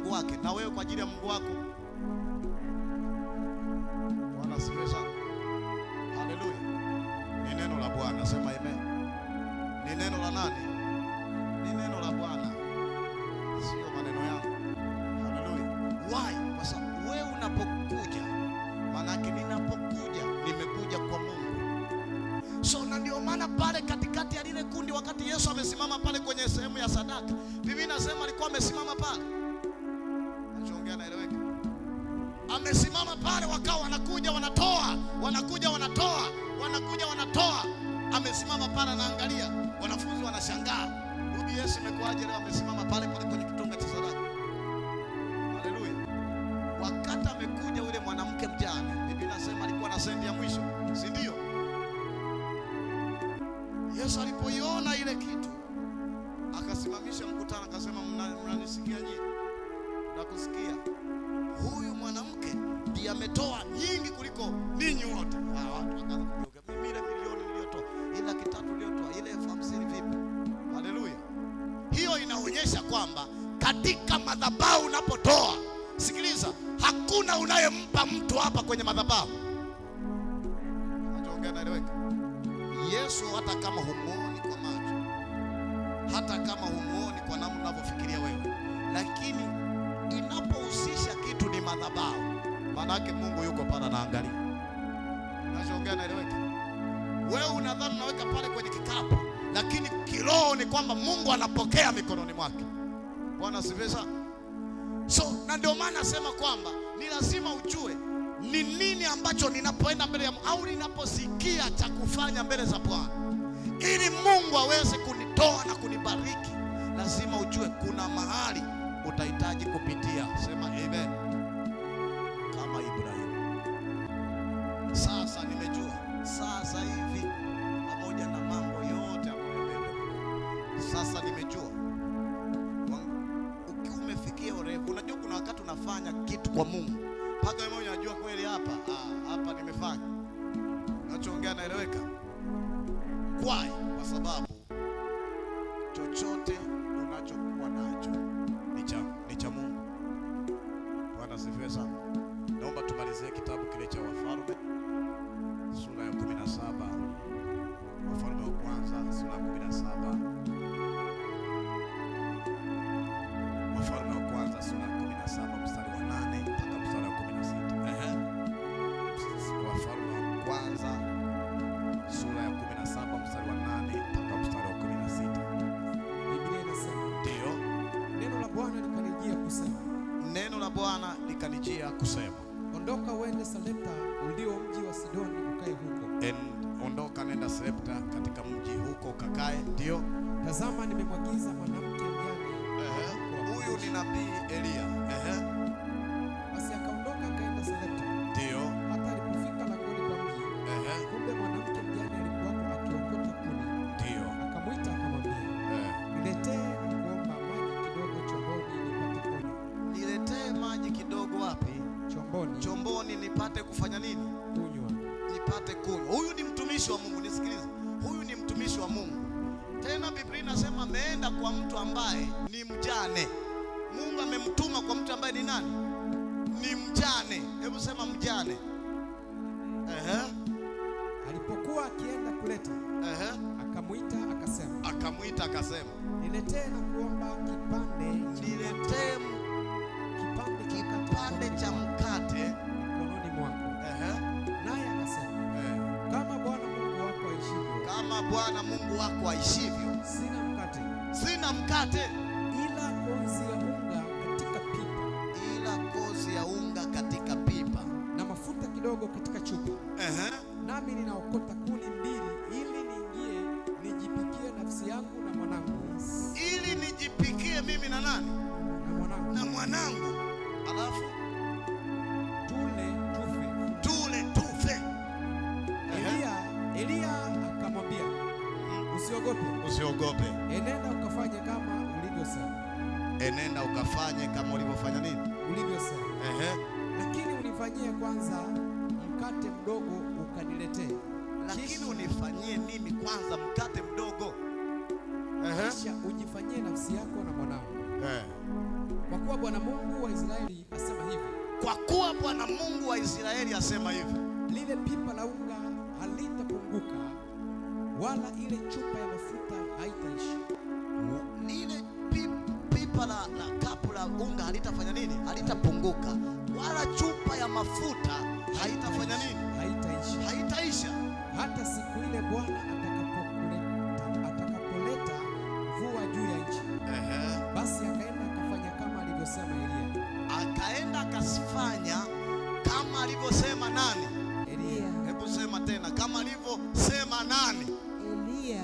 Mungu wake. Na wewe kwa ajili ya Mungu wako. Bwana asifiwe sana. Haleluya. Ni neno la Bwana, sema amen. Ni neno la nani? Ni neno la Bwana, sio maneno yangu. Haleluya. Why? Kwa sababu wewe unapokuja, maana yake ninapokuja nimekuja kwa Mungu. So na ndio maana pale katikati ya lile kundi, wakati Yesu amesimama pale kwenye sehemu ya sadaka, Biblia inasema alikuwa amesimama pale. Nachoongea naeleweka? Amesimama pale, wakao wanakuja wanatoa, wanakuja wanatoa, wanakuja wanatoa. Amesimama pale anaangalia, wanafunzi wanashangaa. Rudi Yesu imekuaje leo amesimama pale pale kwenye kitunga cha sadaka? Haleluya. Wakati amekuja yule mwanamke mjane, Biblia inasema alikuwa na sendi ya mwisho, si ndio? Yesu alipoiona ile kitu, akasimamisha mkutano, akasema mnanisikia nyinyi? Nakusikia. Huyu mwanamke ndiye ametoa nyingi kuliko ninyi wote. Watu wakaanza kugeuka. Mimi ile milioni niliyotoa, ile 3 niliyotoa, ile 50 vipi? Haleluya. Hiyo inaonyesha kwamba katika madhabahu unapotoa, sikiliza, hakuna unayempa mtu hapa kwenye madhabahu. Naongea naeleweka? Yesu hata kama humuoni kwa macho, hata kama humuoni kwa namna unavyofikiria wewe, lakini inapohusisha kitu ni madhabahu, maana yake Mungu yuko pale anaangalia. Naongea naeleweka? Wewe unadhani unaweka pale kwenye kikapu, lakini kiroho ni kwamba Mungu anapokea mikononi mwake. Bwana asifiwe sana. So na ndio maana nasema kwamba ni lazima ujue ni nini ambacho ninapoenda mbele ya au ninaposikia cha kufanya mbele za Bwana, ili Mungu aweze kunitoa na kunibariki. Lazima ujue kuna mahali utahitaji kupitia. Sema amen. Kama Ibrahimu. Sasa nimejua sasa hivi, pamoja na mambo yote ambayo sasa nimejua, ukiwa umefikia urefu, unajua kuna wakati unafanya kitu kwa Mungu mpaka wewe unajua kweli hapa nimefanya. Nachoongea naeleweka? Kwa sababu chochote unachokuwa nacho ni cha Mungu. Bwana asifiwe sana. Naomba tumalizie kitabu kile cha Wafalme sura ya 17. Wafalme wa kwanza sura ya 17. Wafalme wa kwanza sura ya 17 mstari wa 8 mpaka mstari wa 16. Wafalme wa kwanza sura ya 17 mstari wa 8 mpaka mstari wa 16. Biblia inasema, ndio, neno la Bwana likanijia kusema. Neno la Bwana likanijia kusema, ondoka uende Sarepta ulio mji wa Sidoni ukae huko. Ondoka nenda Sarepta katika mji huko ukakae. Ndio, tazama nimemwagiza mwanamke mjane. Huyu ni nabii Elia. Basi akaondoka akaenda Sarepta. Ndio, hata alipofika langoni pa mji, kumbe mwanamke mjane alikuwa akiokota kuni. Ndio, akamwita akamwambia, niletee na kuomba maji kidogo chomboni nipate kunywa. Niletee maji kidogo wapi? Chomboni. Chomboni nipate kufanya nini? Kunywa. Nipate kunywa. Huyu ni mtumishi wa Mungu, nisikilize. Huyu ni mtumishi wa Mungu. Tena Biblia inasema ameenda kwa mtu ambaye ni mjane. Mungu amemtuma kwa mtu ambaye ni nani? Ni mjane. Hebu sema mjane. Alipokuwa akienda kuleta, akamwita akasema, niletee na kuomba kipande cha mkate mkononi mwako. Naye akasema, kama Bwana Mungu wako aishivyo, sina mkate ila kozi ya unga katika pipa, na mafuta kidogo katika chupa. Nami ninaokota kuni 2 ili niingie nijipikie nafsi yangu na mwanangu. Ili nijipikie mimi na nani? Na mwanangu. Alafu tule tufe. Elia akamwambia, usiogope. Enenda ukafanye kama ulivyosema. Enenda ukafanye kama ulivyofanya nini? Ulivyosema. Lakini unifanyie kwanza mkate mdogo ukaniletee. Lakini unifanyie nini kwanza mkate mdogo? Kisha ujifanyie nafsi yako na mwanangu. Kwa kuwa Bwana Mungu wa Israeli asema hivi. Kwa kuwa Bwana Mungu wa Israeli asema hivi. Lile pipa la unga halitapunguka wala ile chupa ya mafuta haitaishi. Lile pipa la kapu la unga halitafanya nini? Halitapunguka wala chupa ya mafuta haitafanya nini? Haitaisha. Hata siku ile Bwana atakapoleta mvua juu ya nchi. Basi akaenda akafanya kama alivyosema Elia. Akaenda akafanya kama alivyosema nani? Elia. Hebu sema tena, kama alivyosema nani? Elia.